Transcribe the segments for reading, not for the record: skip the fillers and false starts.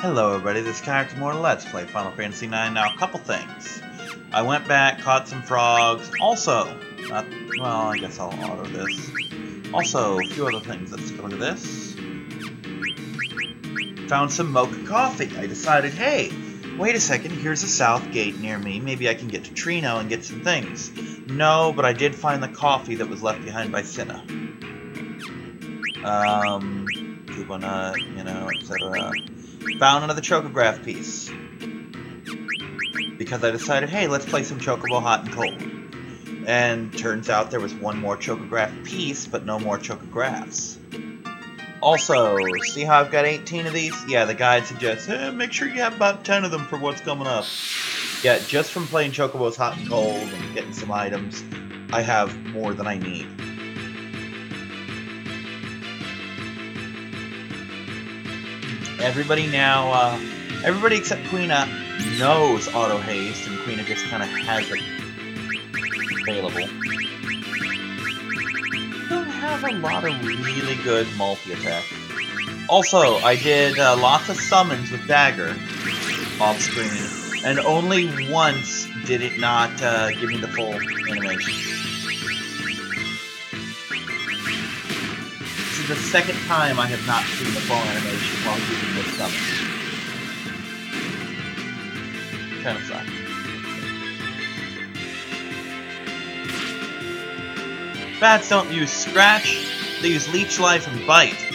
Hello everybody, this is Character More Let's Play Final Fantasy IX. Now, a couple things. I went back, caught some frogs. Also, well, I guess I'll auto this. Also, a few other things. Let's take a look at this. Found some mocha coffee. I decided, hey, wait a second, here's a south gate near me. Maybe I can get to Trino and get some things. No, but I did find the coffee that was left behind by Cinna. Coupon, etc. Found another chocograph piece. Because I decided, hey, let's play some Chocobo Hot and Cold. And turns out there was one more chocograph piece, but no more chocographs. Also, see how I've got 18 of these? Yeah, the guide suggests, make sure you have about 10 of them for what's coming up. Yeah, just from playing Chocobos Hot and Cold and getting some items, I have more than I need. Everybody now, everybody except Quina knows Auto Haste, and Quina just kind of has it available. Don't have a lot of really good multi-attack. Also, I did lots of summons with Dagger off screen, and only once did it not give me the full animation. This is the second time I have not seen the full animation while using this summon. Kind of sucks. Bats don't use Scratch, they use Leech Life and Bite.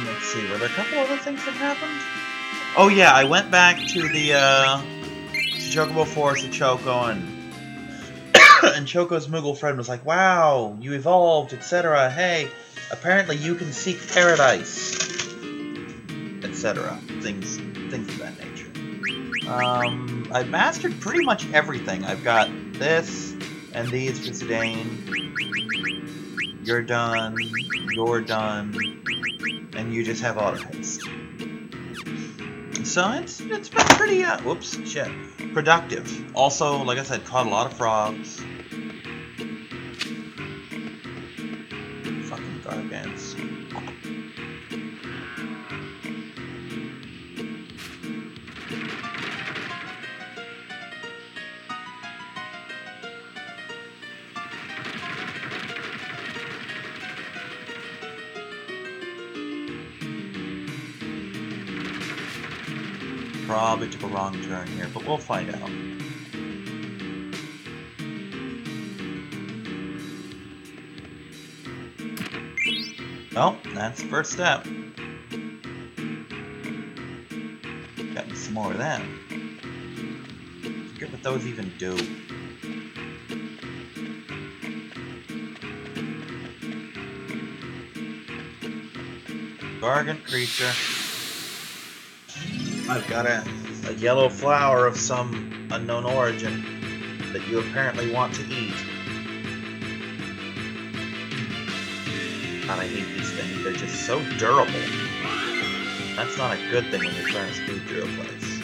Let's see, were there a couple other things that happened? Oh yeah, I went back to the, Chocobo Forest of Choco, and Choco's Moogle friend was like, wow, you evolved, etc. Hey, apparently you can seek paradise, etc. Things of that nature. I've mastered pretty much everything. I've got this, and these for Zidane. You're done, and you just have Auto Haste. So it's been pretty, productive. Also, like I said, caught a lot of frogs. Fucking Gargans. Probably took a wrong turn here, but we'll find out. Well, that's the first step. Got me some more of them. Forget what those even do. Gargan creature. I've got a yellow flower of some unknown origin that you apparently want to eat. God, I hate these things. They're just so durable. That's not a good thing when you're trying to speed through a place.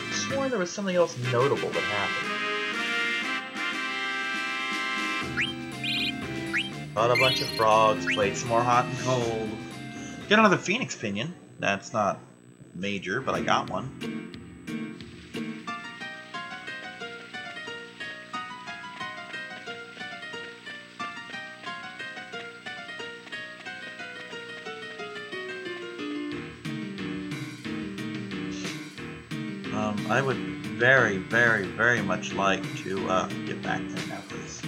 I swore there was something else notable that happened. Caught a bunch of frogs, played some more Hot and Cold. Get another Phoenix Pinion. That's not major, but I got one. I would very, very, very much like to get back there now, please.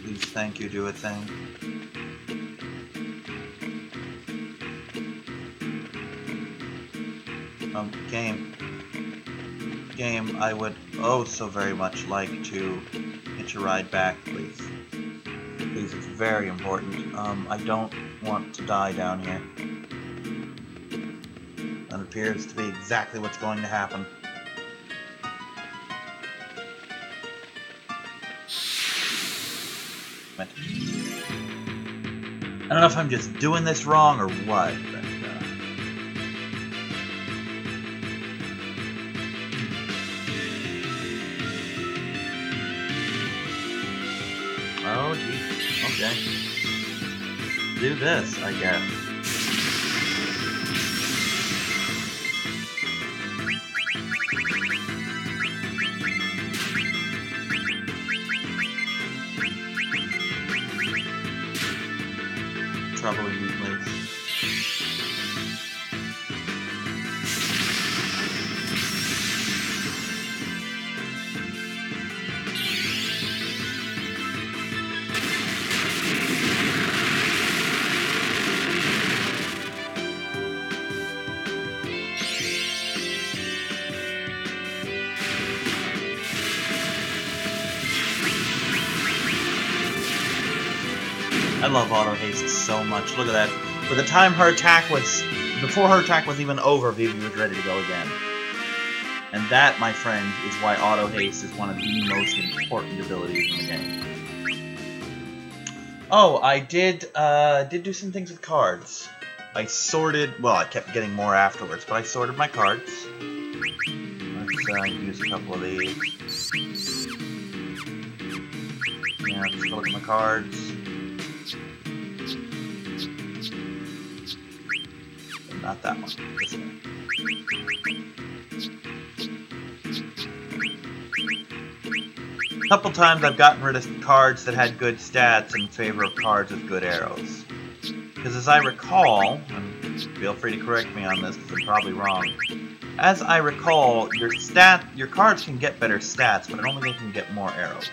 Please, thank you, do a thing. Game, I would oh so very much like to hitch a ride back, please. Please, it's very important. I don't want to die down here. That appears to be exactly what's going to happen. I don't know if I'm just doing this wrong or what, but Oh, gee. Okay. Do this, I guess. Trouble in new place. I love auto haste so much. Look at that. By the time her attack was... Before her attack was even over, Vivi was ready to go again. And that, my friend, is why auto haste is one of the most important abilities in the game. Oh, I did do some things with cards. I sorted... Well, I kept getting more afterwards, but I sorted my cards. Let's use a couple of these. Yeah, let's look at my cards. Not that one. This one. A couple times I've gotten rid of cards that had good stats in favor of cards with good arrows. Because as I recall, and feel free to correct me on this because I'm probably wrong, as I recall, your cards can get better stats, but I don't think they can get more arrows.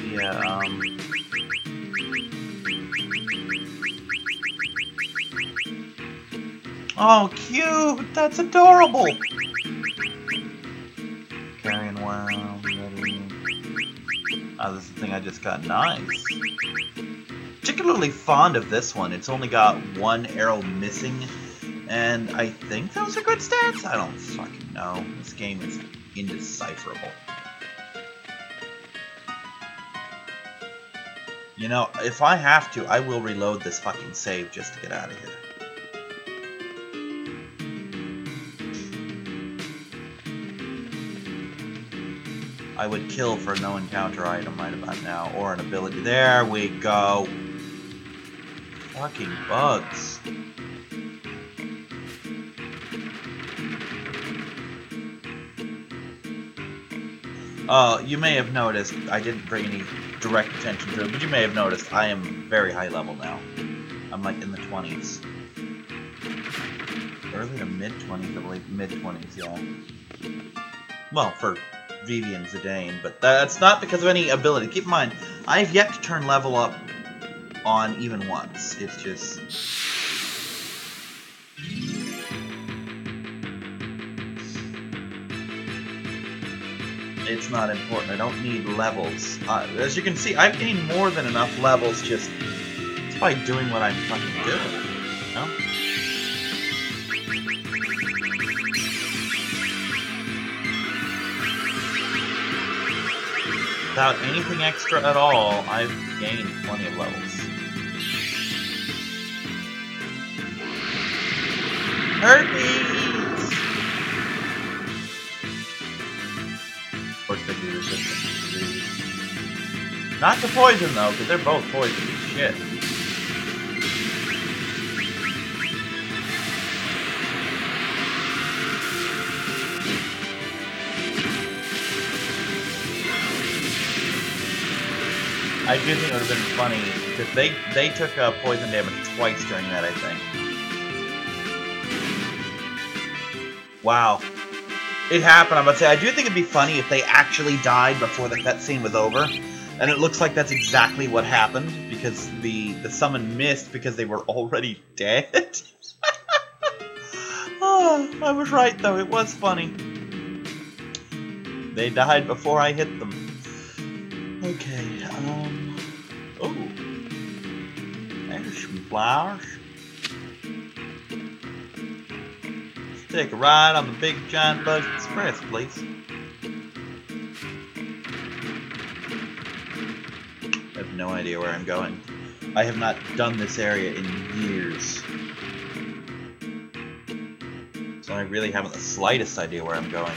Yeah, Oh, cute! That's adorable! Carrying wound, ready. Oh, this is the thing I just got. Nice. Particularly fond of this one. It's only got one arrow missing, and I think those are good stats? I don't fucking know. This game is indecipherable. You know, if I have to, I will reload this fucking save just to get out of here. I would kill for no encounter item right about now, or an ability. There we go. Fucking bugs. You may have noticed, I didn't bring any direct attention to it, but you may have noticed I am very high level now. I'm like in the 20s. Early to mid-20s, I believe. Mid-20s, yeah. Well, for Vivi and Zidane, but that's not because of any ability. Keep in mind, I've yet to turn level up on even once. It's just... It's not important. I don't need levels. As you can see, I've gained more than enough levels just by doing what I'm fucking doing. You know? Without anything extra at all, I've gained plenty of levels. Herpes! Of course they do resistance to disease. Not to poison though, because they're both poison as shit. I do think it would have been funny, because they took poison damage twice during that, I think. Wow. It happened, I'm about to say. I do think it'd be funny if they actually died before the cutscene was over. And it looks like that's exactly what happened, because the summon missed because they were already dead. Oh, I was right, though. It was funny. They died before I hit them. Okay, oh. There's some flowers. Let's take a ride on the Big Giant Bug Express, please. There's no idea where I'm going. I have not done this area in years. So I really haven't the slightest idea where I'm going.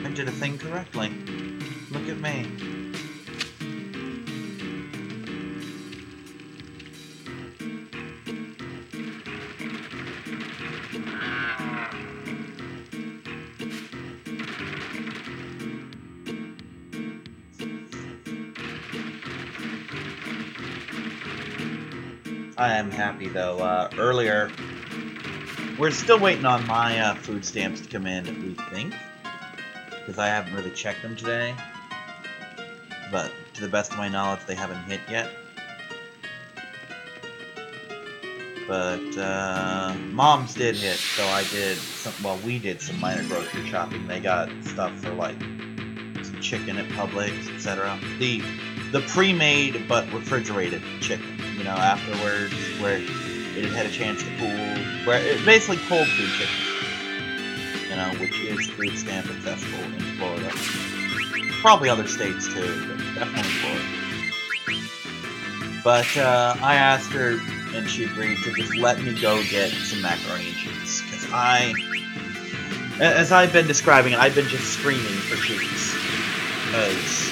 I did a thing correctly. Look at me. I am happy though. Earlier, we're still waiting on my food stamps to come in, we think. Because I haven't really checked them today. But to the best of my knowledge, they haven't hit yet. But Mom's did hit, so I did some, well, we did some minor grocery shopping. They got stuff for like some chicken at Publix, etc. The pre-made but refrigerated chicken, you know, afterwards, where it had a chance to cool, where it's basically cold food chicken, you know, which is food stamp accessible in Florida. Probably other states too, but definitely Florida. But I asked her, and she agreed to just let me go get some macaroni and cheese, because as I've been describing it, I've been just screaming for cheese, because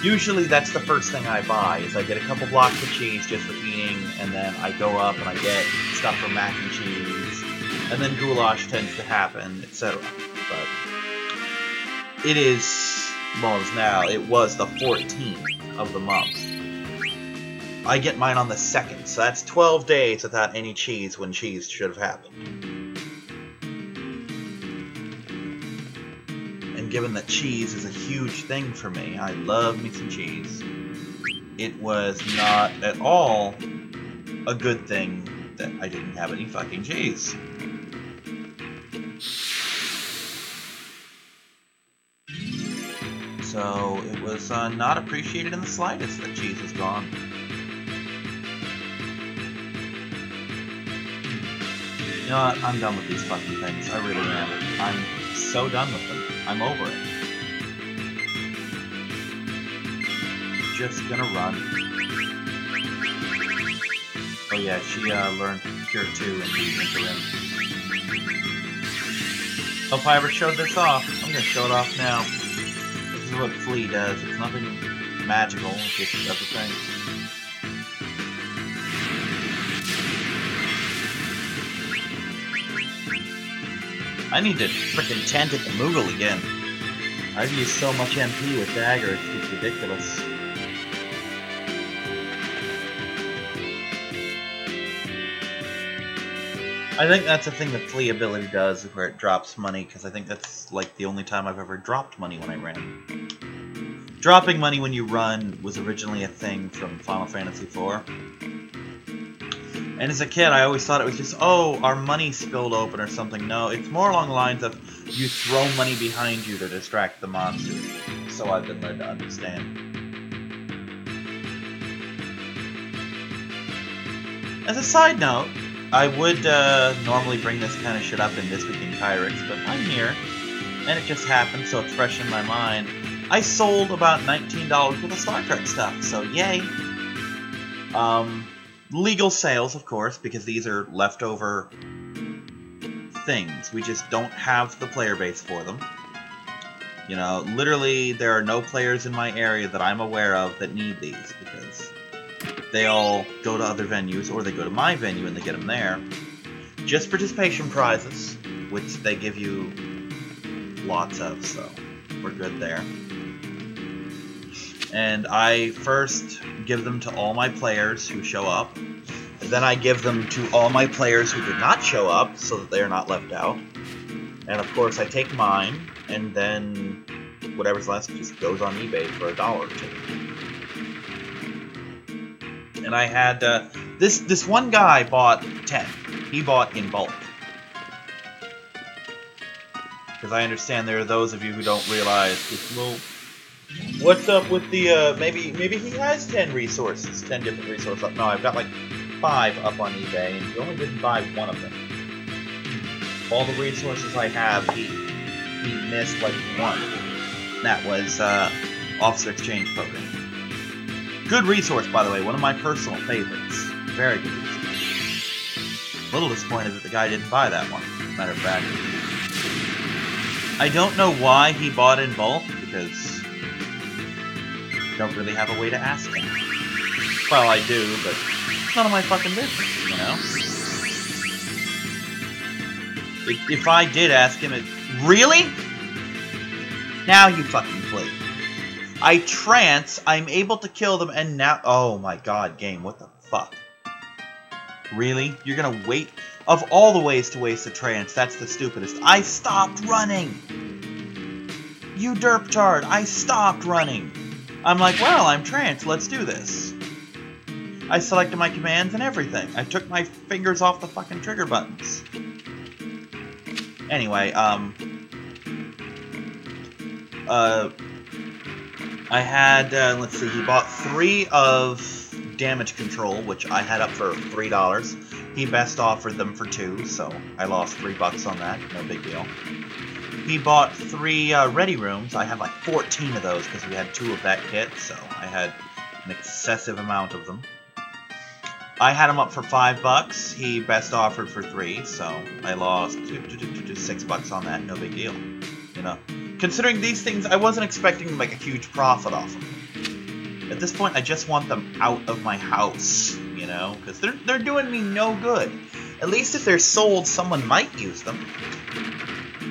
usually that's the first thing I buy, is I get a couple blocks of cheese just for eating, and then I go up and I get stuff for mac and cheese, and then goulash tends to happen, etc. But it is, well, it was the 14th of the month. I get mine on the 2nd, so that's 12 days without any cheese when cheese should have happened. And given that cheese is a huge thing for me, I love me some cheese, it was not at all a good thing that I didn't have any fucking cheese. So it was not appreciated in the slightest that cheese was gone. You know what? I'm done with these fucking things. I really am. I'm so done with them. I'm over it. Just gonna run. Oh yeah, she learned Cure 2 in the interim. Oh, if I ever showed this off, I'm gonna show it off now. This is what Flea does. It's nothing magical, it just does the thing. I need to frickin' tent at the Moogle again. I've used so much MP with Dagger, it's ridiculous. I think that's a thing the Flea ability does, where it drops money, because I think that's like the only time I've ever dropped money when I ran. Dropping money when you run was originally a thing from Final Fantasy IV. And as a kid, I always thought it was just, oh, our money spilled open or something. No, it's more along the lines of you throw money behind you to distract the monsters. So I've been led to understand. As a side note, I would normally bring this kind of shit up in This Week in Kyrix, but I'm here, and it just happened, so it's fresh in my mind. I sold about $19 worth of Star Trek stuff, so yay! Legal sales, of course, because these are leftover things. We just don't have the player base for them. You know, literally, there are no players in my area that I'm aware of that need these, because they all go to other venues, or they go to my venue and they get them there. Just participation prizes, which they give you lots of, so we're good there. And I first give them to all my players who show up. Then I give them to all my players who did not show up, so that they're not left out. And of course I take mine, and then whatever's left just goes on eBay for $1 or $2. And I had, this one guy bought 10. He bought in bulk. Because I understand there are those of you who don't realize this little What's up with the, maybe he has 10 resources, 10 different resources. No, I've got like 5 up on eBay, and he only didn't buy one of them. All the resources I have, he missed like one. That was, Officer Exchange Program. Good resource, by the way, one of my personal favorites. Very good resource. A little disappointed that the guy didn't buy that one, matter of fact. I don't know why he bought in bulk, because I don't really have a way to ask him. Well, I do, but it's none of my fucking business, you know? If I did ask him, really? Now you fucking play. I trance, I'm able to kill them, and now... Oh my god, game, what the fuck? Really? You're gonna wait? Of all the ways to waste a trance, that's the stupidest. I stopped running! You derptard, I stopped running! I'm like, well, I'm trance, let's do this. I selected my commands and everything. I took my fingers off the fucking trigger buttons. Anyway, I had, let's see, he bought 3 of damage control, which I had up for $3. He best offered them for 2, so I lost $3 on that, no big deal. He bought 3 ready rooms. I had like 14 of those because we had 2 of that kit, so I had an excessive amount of them. I had him up for $5. He best offered for 3, so I lost $6 on that. No big deal, you know. Considering these things, I wasn't expecting to make a huge profit off of them. At this point, I just want them out of my house, you know, because they're doing me no good. At least if they're sold, someone might use them.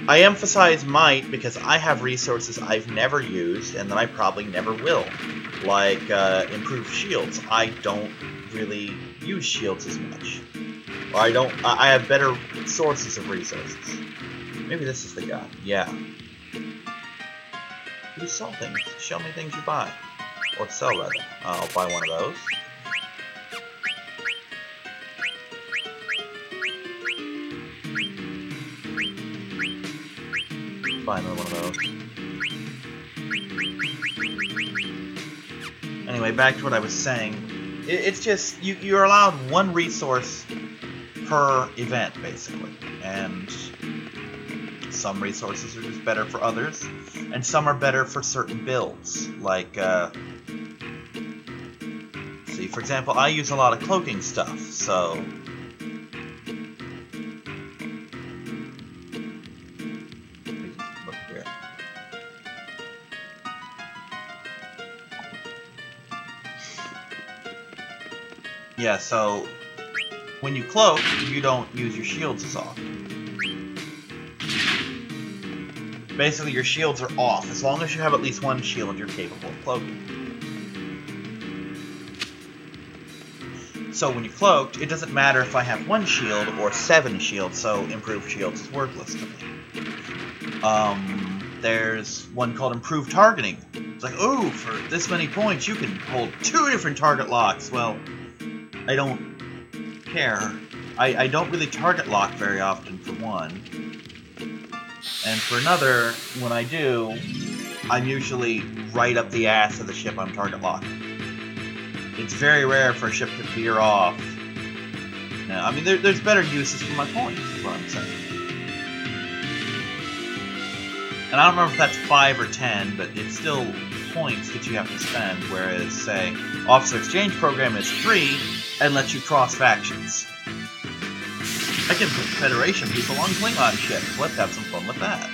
I emphasize might because I have resources I've never used and that I probably never will, like improved shields. I don't really use shields as much, or I have better sources of resources. Maybe this is the guy. Yeah. You sell things. Show me things you buy. Or sell, rather. I'll buy one of those. Buy another one of those. Anyway, back to what I was saying. It's just, you're allowed 1 resource per event, basically. And some resources are just better for others, and some are better for certain builds. Like, see, for example, I use a lot of cloaking stuff, so... Look here. Yeah, so when you cloak, you don't use your shields as often. Basically, your shields are off. As long as you have at least 1 shield, you're capable of cloaking. So when you cloaked, it doesn't matter if I have 1 shield or 7 shields, so improved shields is worthless to me. There's one called improved targeting. It's like, oh, for this many points, you can hold 2 different target locks. Well, I don't care. I don't really target lock very often, for one. And for another, when I do, I'm usually right up the ass of the ship I'm target locking. It's very rare for a ship to veer off. Now, I mean, there's better uses for my points, is what I'm saying. And I don't remember if that's 5 or 10, but it's still points that you have to spend, whereas, say, Officer Exchange Program is free and lets you cross factions. I can put Federation people on Klingon ships. Let's have some fun with that,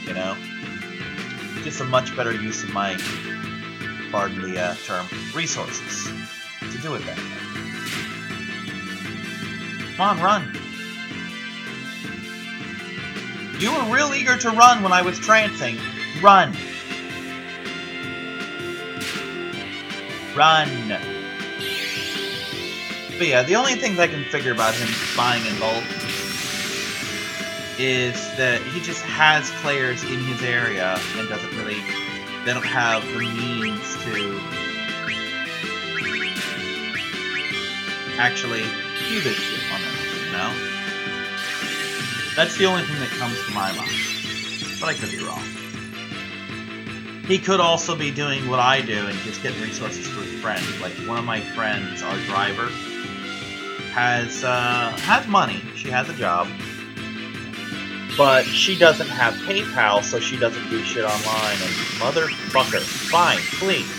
you know? Just a much better use of my, pardon the term, resources to do it that way. Come on, run. You were real eager to run when I was trancing. Run. Run. But yeah, the only things I can figure about him buying in bulk is that he just has players in his area and doesn't really... They don't have the means to actually do this shit on them, you know? That's the only thing that comes to my mind. But I could be wrong. He could also be doing what I do and just getting resources for his friends. Like, one of my friends, our driver, has money. She has a job. But she doesn't have PayPal, so she doesn't do shit online. And motherfucker, fine, please.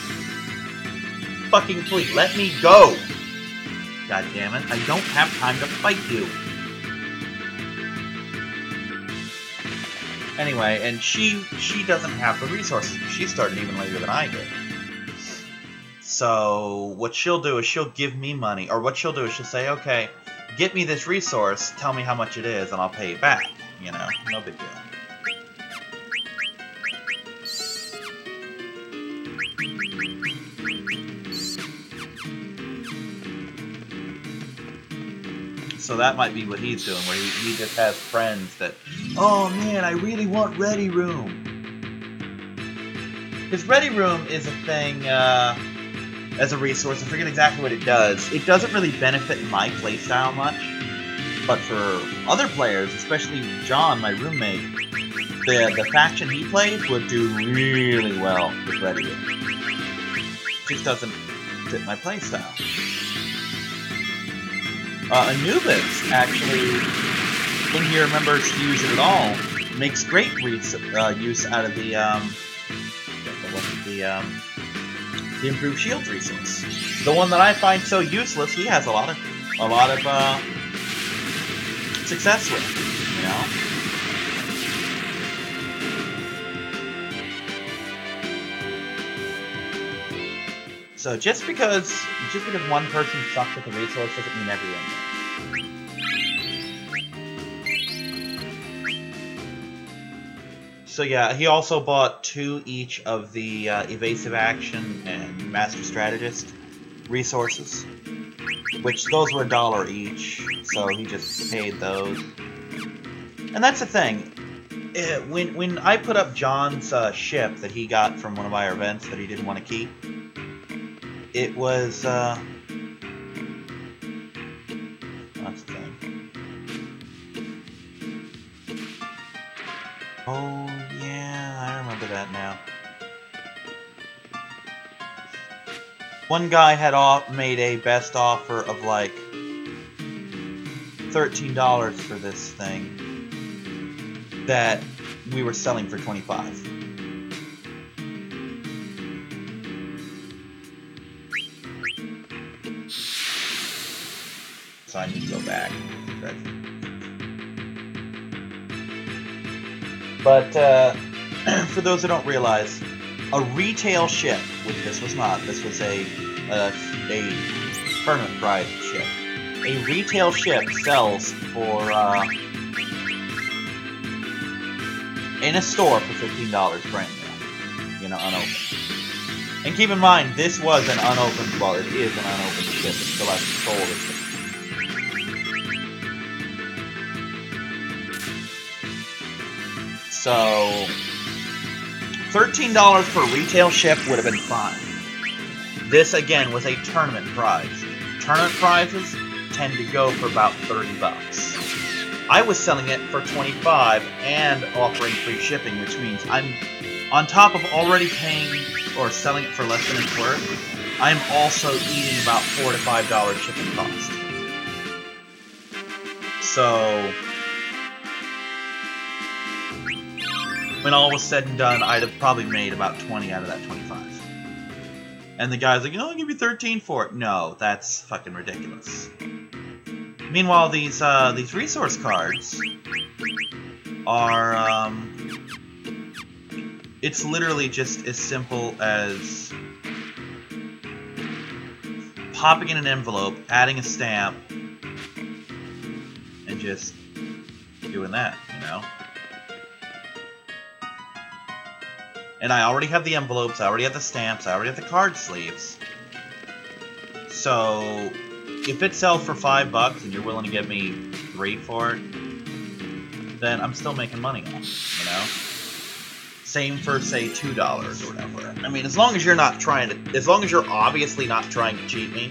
Fucking please, let me go! God damn it, I don't have time to fight you. Anyway, and she doesn't have the resources. She started even later than I did. So what she'll do is she'll give me money, or what she'll do is she'll say, okay, get me this resource, tell me how much it is, and I'll pay you back. You know, no big deal. So that might be what he's doing, where he just has friends that, oh man, I really want Ready Room. Because Ready Room is a thing, as a resource. I forget exactly what it does. It doesn't really benefit my playstyle much, but for other players, especially John, my roommate, the faction he plays would do really well with Ready Room. It just doesn't fit my playstyle. Anubis, actually, when he remembers to use it at all, makes great use out of the improved shields resource. The one that I find so useless, he has a lot of success with, you know. So just because one person sucks with the resource doesn't mean everyone does. So yeah, he also bought 2 each of the evasive action and master strategist resources, which those were $1 each, so he just paid those. And that's the thing. When I put up John's ship that he got from one of our events that he didn't want to keep, it was, that's the thing. Oh, yeah, I remember that now. One guy had made a best offer of, like, $13 for this thing that we were selling for $25. So I need to go back. But for those who don't realize, a retail ship, which this was not, this was a tournament prize ship. A retail ship sells for in a store for $15 brand new, you know, unopened. And keep in mind, this was an unopened, well, it is an unopened ship. It still has sold it. So, $13 for a retail ship would have been fine. This, again, was a tournament prize. Tournament prizes tend to go for about $30. I was selling it for $25 and offering free shipping, which means I'm, on top of already paying or selling it for less than it's worth, I'm also eating about $4 to $5 shipping cost. So, when all was said and done, I'd have probably made about 20 out of that 25. And the guy's like, I'll give you 13 for it. No, that's fucking ridiculous. Meanwhile, these resource cards are, it's literally just as simple as popping in an envelope, adding a stamp, and just doing that, you know? And I already have the envelopes, I already have the stamps, I already have the card sleeves. So, if it sells for $5 and you're willing to give me 3 for it, then I'm still making money on it, you know? Same for, say, $2 or whatever. I mean, as long as you're not trying to, as long as you're obviously not trying to cheat me.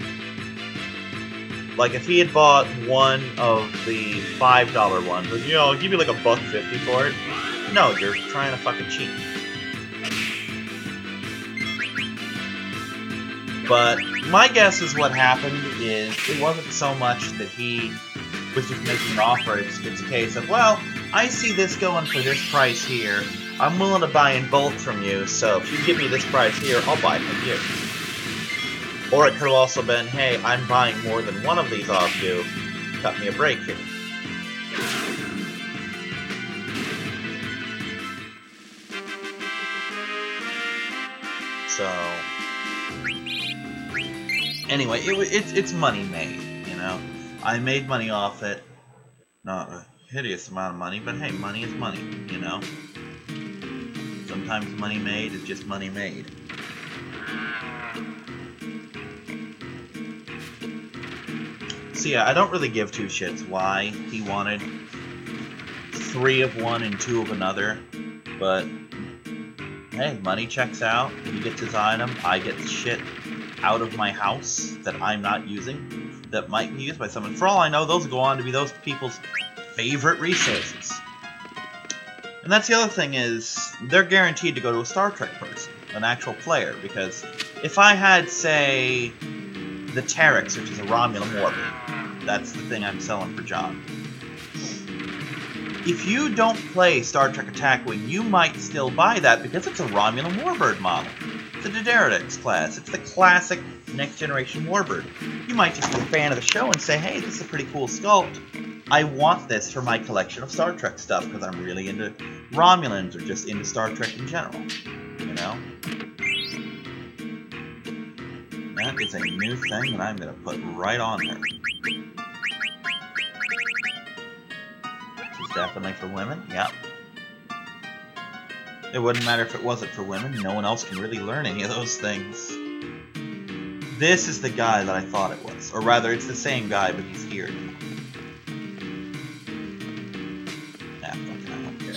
Like, if he had bought one of the $5 ones, but, you know, I'll give you like $1.50 for it. No, you're trying to fucking cheat me. But my guess is what happened is it wasn't so much that he was just making an offer. It's a case of, well, I see this going for this price here. I'm willing to buy in bulk from you, so if you give me this price here, I'll buy from you. Or it could have also been, hey, I'm buying more than one of these off you. Cut me a break here. So, anyway, it's money made, you know. I made money off it. Not a hideous amount of money, but hey, money is money, you know. Sometimes money made is just money made. So yeah, I don't really give two shits why he wanted 3 of one and 2 of another, but hey, money checks out, he gets his item, I get shit out of my house that I'm not using, that might be used by someone. For all I know, those go on to be those people's favorite resources. And that's the other thing is, they're guaranteed to go to a Star Trek person, an actual player, because if I had, say, the Terex, which is a Romulan warbird, that's the thing I'm selling for John. If you don't play Star Trek Attack Wing, you might still buy that because it's a Romulan warbird model. It's a Diderotix class. It's the classic Next Generation warbird. You might just be a fan of the show and say, hey, this is a pretty cool sculpt. I want this for my collection of Star Trek stuff because I'm really into Romulans or just into Star Trek in general. You know? That is a new thing that I'm going to put right on her. This is definitely for women, yeah. It wouldn't matter if it wasn't for women. No one else can really learn any of those things. This is the guy that I thought it was. Or rather, it's the same guy, but he's here now. Nah, fuck it, I don't care.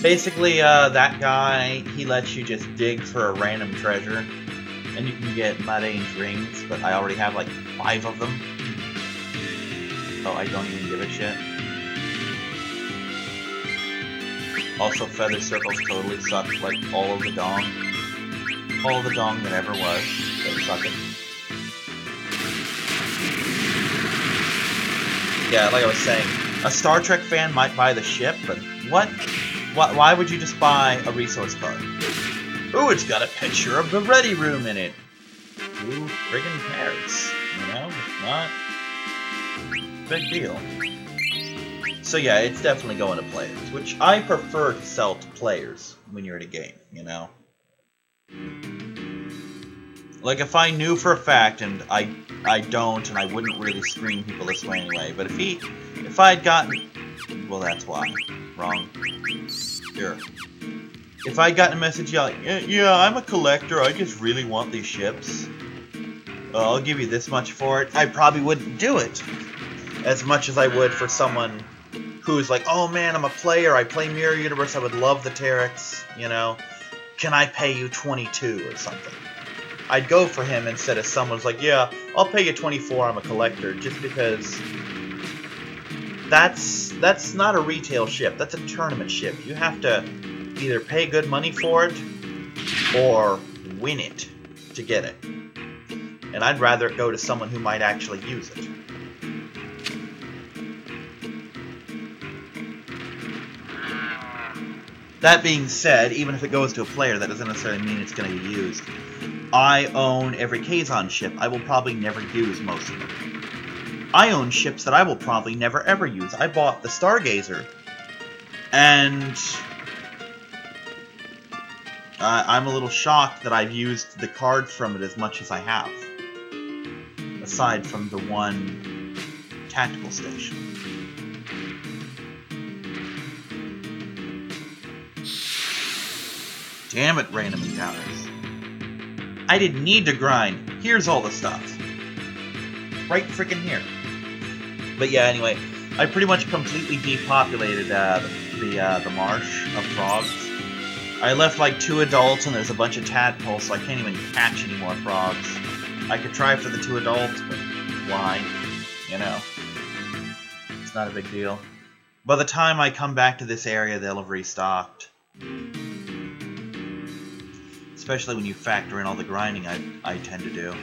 Basically, that guy, he lets you just dig for a random treasure. And you can get Madane's rings, but I already have like 5 of them. Oh, I don't even give a shit. Also, feather circles totally suck, like all of the dong. All of the dong that ever was. They suck it. Yeah, like I was saying, a Star Trek fan might buy the ship, but what? Why would you just buy a resource card? Ooh, it's got a picture of the Ready Room in it. Who friggin' cares? You know, it's not a big deal. So yeah, it's definitely going to players, which I prefer to sell to players when you're in a game, you know? Like, if I knew for a fact, and I don't, and I wouldn't really screen people this way anyway, but if I had gotten... Well, that's why. Wrong. Here. If I'd gotten a message like, yeah, I'm a collector, I just really want these ships. I'll give you this much for it. I probably wouldn't do it as much as I would for someone who's like, oh man, I'm a player, I play Mirror Universe, I would love the Terex, you know. Can I pay you 22 or something? I'd go for him instead of someone's like, yeah, I'll pay you 24, I'm a collector, just because that's not a retail ship, that's a tournament ship. You have to either pay good money for it or win it to get it. And I'd rather it go to someone who might actually use it. That being said, even if it goes to a player, that doesn't necessarily mean it's going to be used. I own every Kazon ship. I will probably never use most of them. I own ships that I will probably never ever use. I bought the Stargazer, and I'm a little shocked that I've used the cards from it as much as I have. Aside from the one tactical station. Damn it, random encounters. I didn't need to grind. Here's all the stuff. Right freaking here. But yeah, anyway, I pretty much completely depopulated the marsh of frogs. I left like 2 adults and there's a bunch of tadpoles, so I can't even catch any more frogs. I could try for the 2 adults, but why? You know. It's not a big deal. By the time I come back to this area, they'll have restocked. Especially when you factor in all the grinding I tend to do.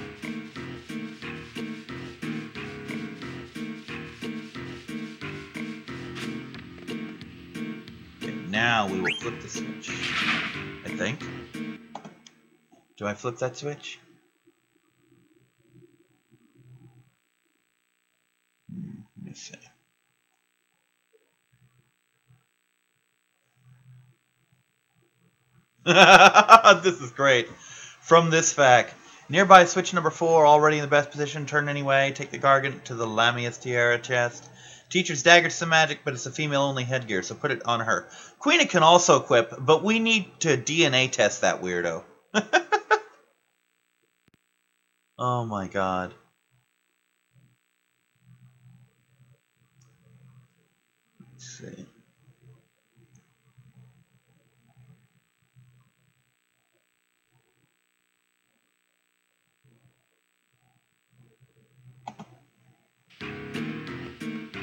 Okay, now we will flip the switch. I think. Do I flip that switch? Let me see. This is great. From this fact, nearby switch number 4, already in the best position, turn anyway, take the Gargan to the Lamia's tiara chest. Teacher's dagger's some magic, but it's a female-only headgear, so put it on her. Queena can also equip, but we need to DNA test that weirdo. Oh my god. Let's see.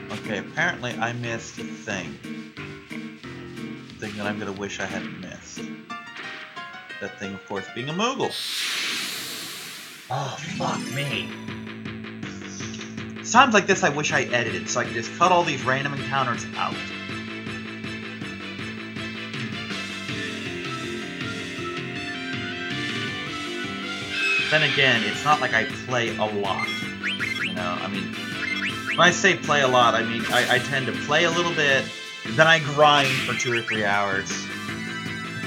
Okay, apparently I missed a thing. Thing that I'm gonna wish I hadn't missed. That thing, of course, being a Moogle. Oh, fuck me. Times like this I wish I edited, so I could just cut all these random encounters out. Then again, it's not like I play a lot. You know, I mean, when I say play a lot, I mean I tend to play a little bit, then I grind for 2 or 3 hours.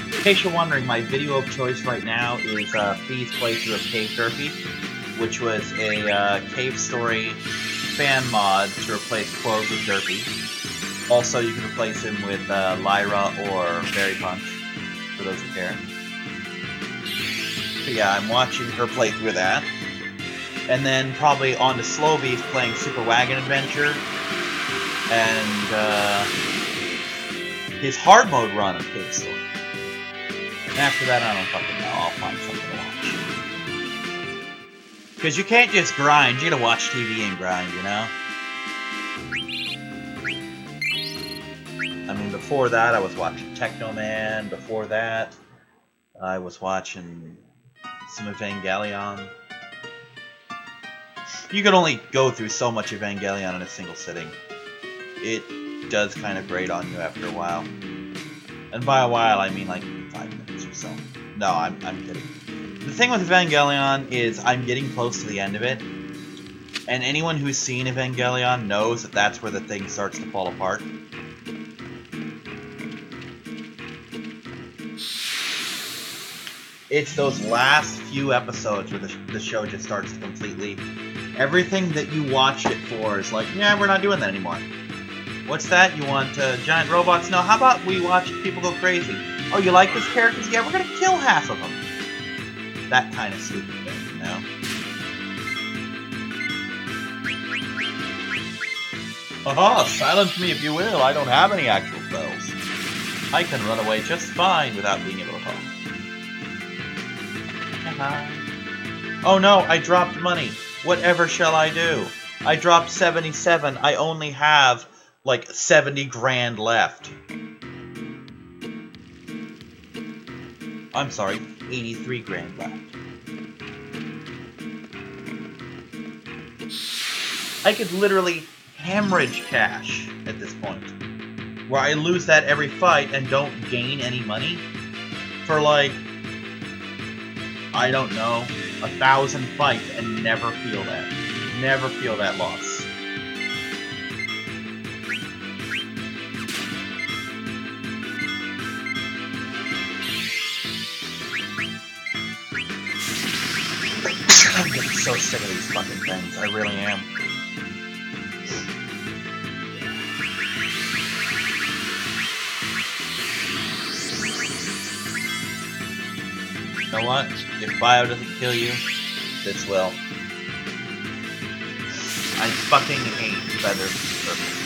In case you're wondering, my video of choice right now is Fee's playthrough of Cave Derpy, which was a Cave Story fan mod to replace Quoz with Derpy. Also, you can replace him with Lyra or Berry Punch, for those who care. So yeah, I'm watching her playthrough of that. And then probably on to Slow Beast playing Super Wagon Adventure. And his hard mode run of Cave Story. And after that, I don't fucking know. I'll find something to watch. Because you can't just grind. You gotta watch TV and grind, you know? I mean, before that, I was watching Techno Man. Before that, I was watching some Evangelion. You can only go through so much Evangelion in a single sitting. It does kind of grate on you after a while. And by a while, I mean like 5 minutes or so. No, I'm kidding. The thing with Evangelion is I'm getting close to the end of it. And anyone who's seen Evangelion knows that that's where the thing starts to fall apart. It's those last few episodes where the show just starts to completely... Everything that you watched it for is like, yeah, we're not doing that anymore. What's that? You want giant robots? No, how about we watch people go crazy? Oh, you like this characters? Yeah, we're gonna kill half of them. That kind of stupid thing, you know? Haha, silence me if you will. I don't have any actual spells. I can run away just fine without being able to talk. Oh no, I dropped money. Whatever shall I do? I dropped 77. I only have, like, 70 grand left. I'm sorry, 83 grand left. I could literally hemorrhage cash at this point. Where I lose that every fight and don't gain any money. For, like, I don't know, 1,000 fights and never feel that. Never feel that loss. I'm getting so sick of these fucking things. I really am. You know what? If bio doesn't kill you, this will. I fucking hate feather circles.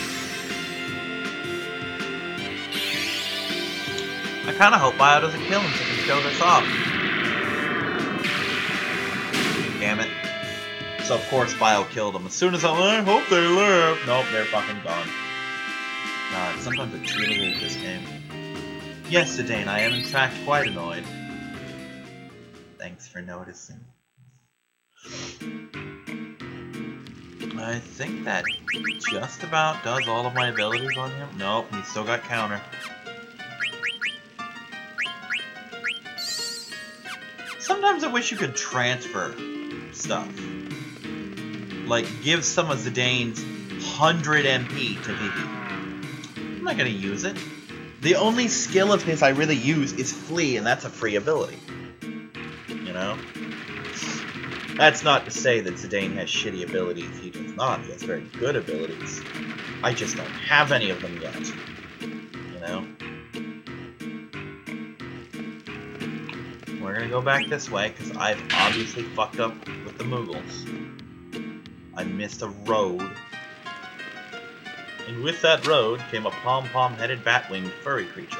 I kinda hope bio doesn't kill him so we can show this off. Damn it. So of course bio killed him. As soon as I hope they live. Nope, they're fucking gone. God, sometimes I truly hate this game. Yes, Zidane, I am in fact quite annoyed. Thanks for noticing. I think that just about does all of my abilities on him. Nope, he's still got counter. Sometimes I wish you could transfer stuff. Like, give some of Zidane's 100 MP to Vivi. I'm not gonna use it. The only skill of his I really use is Flee, and that's a free ability. You know? That's not to say that Zidane has shitty abilities. He does not. He has very good abilities. I just don't have any of them yet. You know? We're gonna go back this way, because I've obviously fucked up with the Moogles. I missed a road. And with that road came a pom-pom-headed bat-winged furry creature.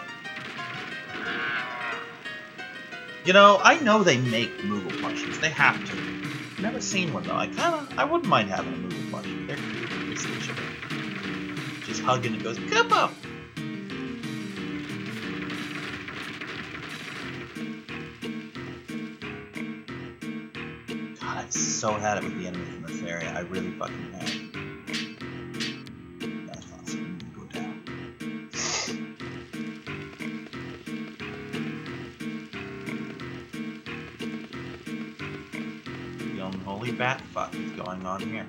You know, I know they make Moogle plushies. They have to. I've never seen one, though. I wouldn't mind having a Moogle plushie. They're cute. They see each other. Just hugging and goes, come up! God, I've so had it with the enemies in this area. I really fucking have. That's awesome. I'm gonna go down. The unholy bat fuck is going on here.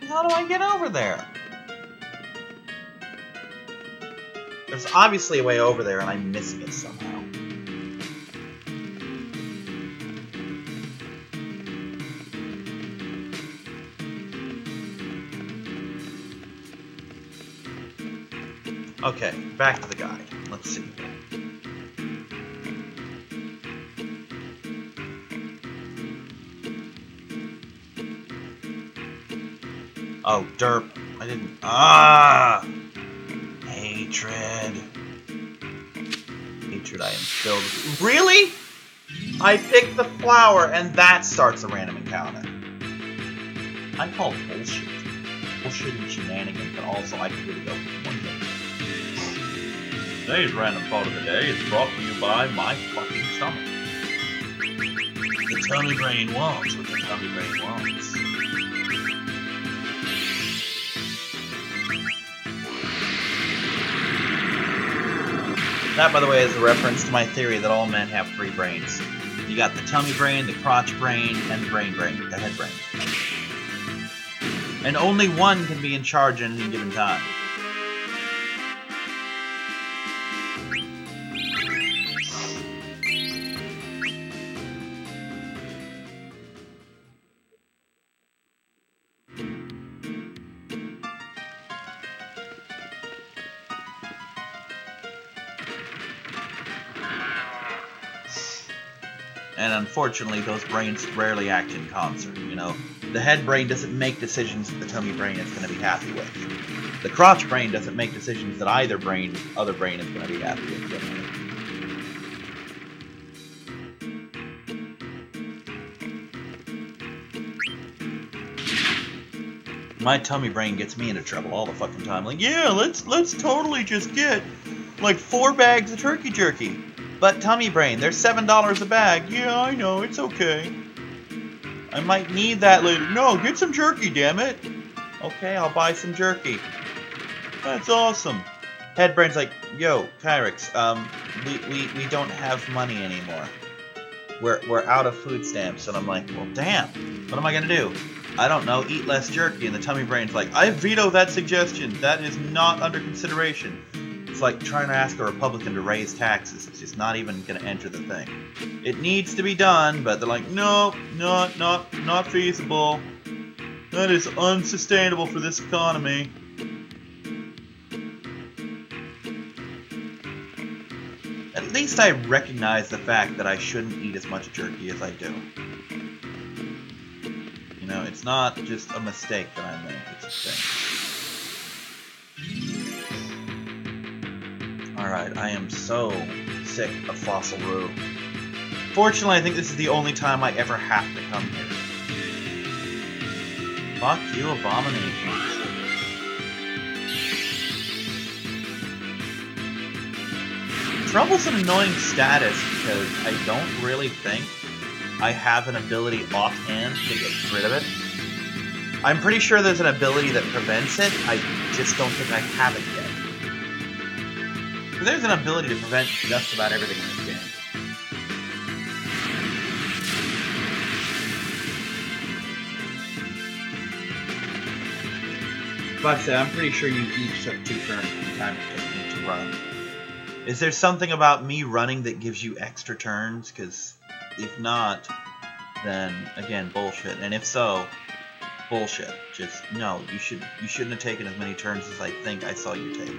How do I get over there? There's obviously a way over there, and I'm missing it somehow. Okay, back to the guide. Let's see. Oh, derp. I didn't... Ah! Hatred. Hatred I am filled with... Really? I picked the flower and that starts a random encounter. I call bullshit. Bullshit and shenanigans, but also I could really go for one thing. Today's random thought of the day is brought to you by my fucking stomach. The tummy brain wants what the tummy brain wants. That, by the way, is a reference to my theory that all men have 3 brains. You got the tummy brain, the crotch brain, and the brain, the head brain. And only one can be in charge at any given time. And unfortunately, those brains rarely act in concert, you know? The head brain doesn't make decisions that the tummy brain is going to be happy with. The crotch brain doesn't make decisions that other brain is going to be happy with. My tummy brain gets me into trouble all the fucking time. Like, yeah, let's totally just get, like, 4 bags of turkey jerky. But tummy brain, they're $7 a bag. Yeah, I know, it's okay. I might need that later. No, get some jerky, damn it. Okay, I'll buy some jerky. That's awesome. Head brain's like, yo, Kyrix, we don't have money anymore. We're out of food stamps. And I'm like, well, damn. What am I gonna do? I don't know, eat less jerky. And the tummy brain's like, I veto that suggestion. That is not under consideration. It's like trying to ask a Republican to raise taxes. It's just not even going to enter the thing. It needs to be done, but they're like, no, not feasible. That is unsustainable for this economy. At least I recognize the fact that I shouldn't eat as much jerky as I do. You know, it's not just a mistake that I make, it's a thing. Alright, I am so sick of Fossil Roo. Fortunately, I think this is the only time I ever have to come here. Fuck you, abominations. Trouble's an annoying status because I don't really think I have an ability offhand to get rid of it. I'm pretty sure there's an ability that prevents it, I just don't think I have it yet. But there's an ability to prevent just about everything in this game. But I'm pretty sure you each took 2 turns from the time it took me to run. Is there something about me running that gives you extra turns? Because if not, then again, bullshit. And if so, bullshit. Just no. You shouldn't have taken as many turns as I think I saw you take.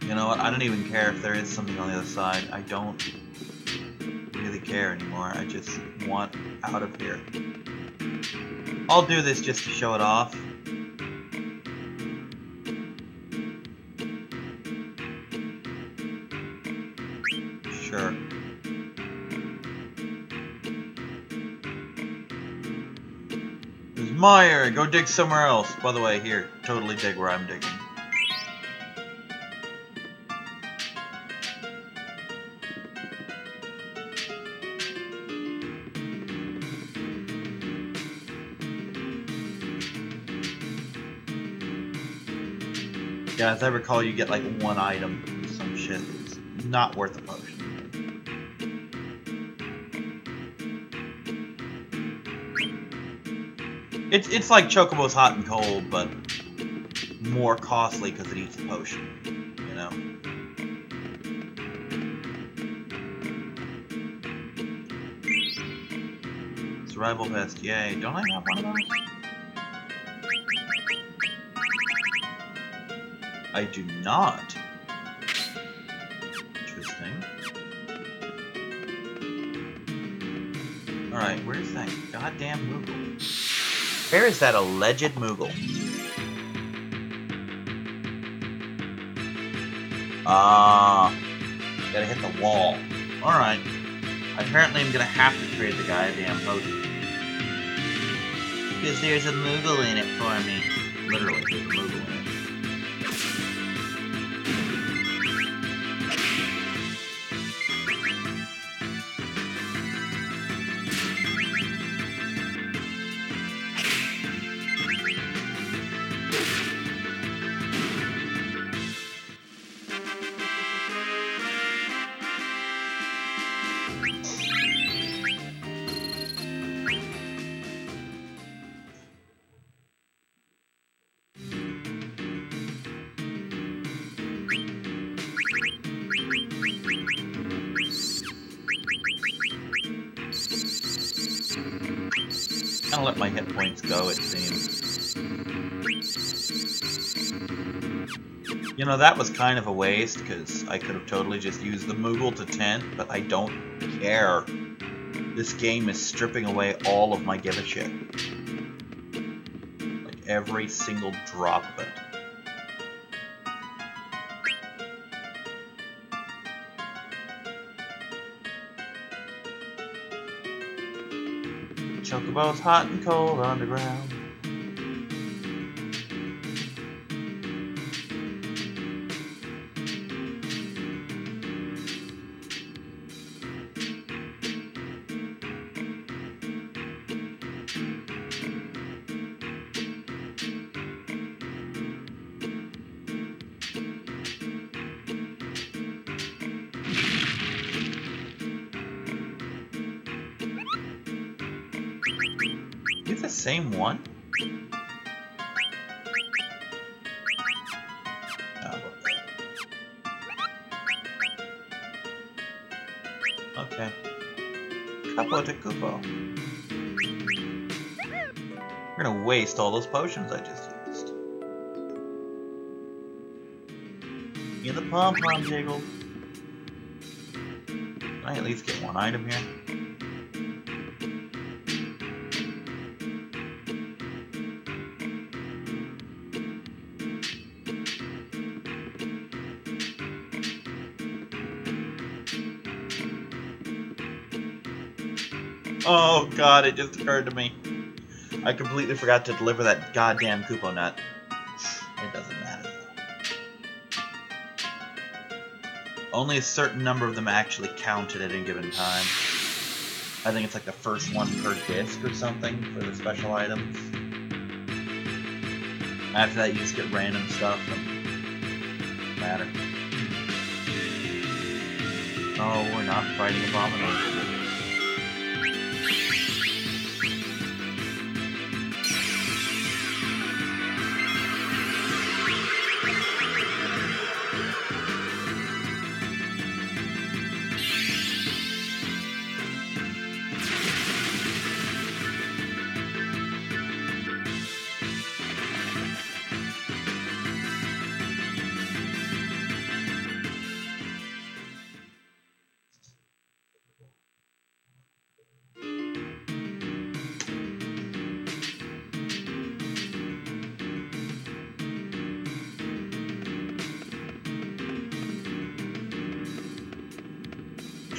You know what? I don't even care if there is something on the other side. I don't really care anymore. I just want out of here. I'll do this just to show it off. Sure. It's my area. Go dig somewhere else. By the way, here, totally dig where I'm digging. Yeah, as I recall, you get like 1 item or some shit. It's not worth a potion. It's like Chocobo's Hot and Cold, but more costly because it eats a potion, you know? Survival vest, yay. Don't I have one of those? I do not. Interesting. Alright, where's that goddamn Moogle? Where is that alleged Moogle? Gotta hit the wall. Alright. Apparently I'm gonna have to create the goddamn potion. Because there's a Moogle in it for me. Literally, there's a Moogle in it. I'll let my hit points go, it seems. You know, that was kind of a waste, because I could have totally just used the Moogle to tent, but I don't care. This game is stripping away all of my give a shit. Like, every single drop of it. Chocobo's Hot and Cold underground. Is it the same one? Okay. Capo de Cupo. We're gonna waste all those potions I just used. Get the pom-pom jiggle. Can I at least get one item here? Oh god, it just occurred to me. I completely forgot to deliver that goddamn Koopo nut. It doesn't matter. Only a certain number of them actually counted at a given time. I think it's like the first one per disc or something for the special items. After that, you just get random stuff and doesn't matter. Oh, we're not fighting Abomination.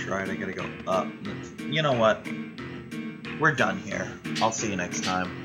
Right, I gotta go up. You know what? We're done here. I'll see you next time.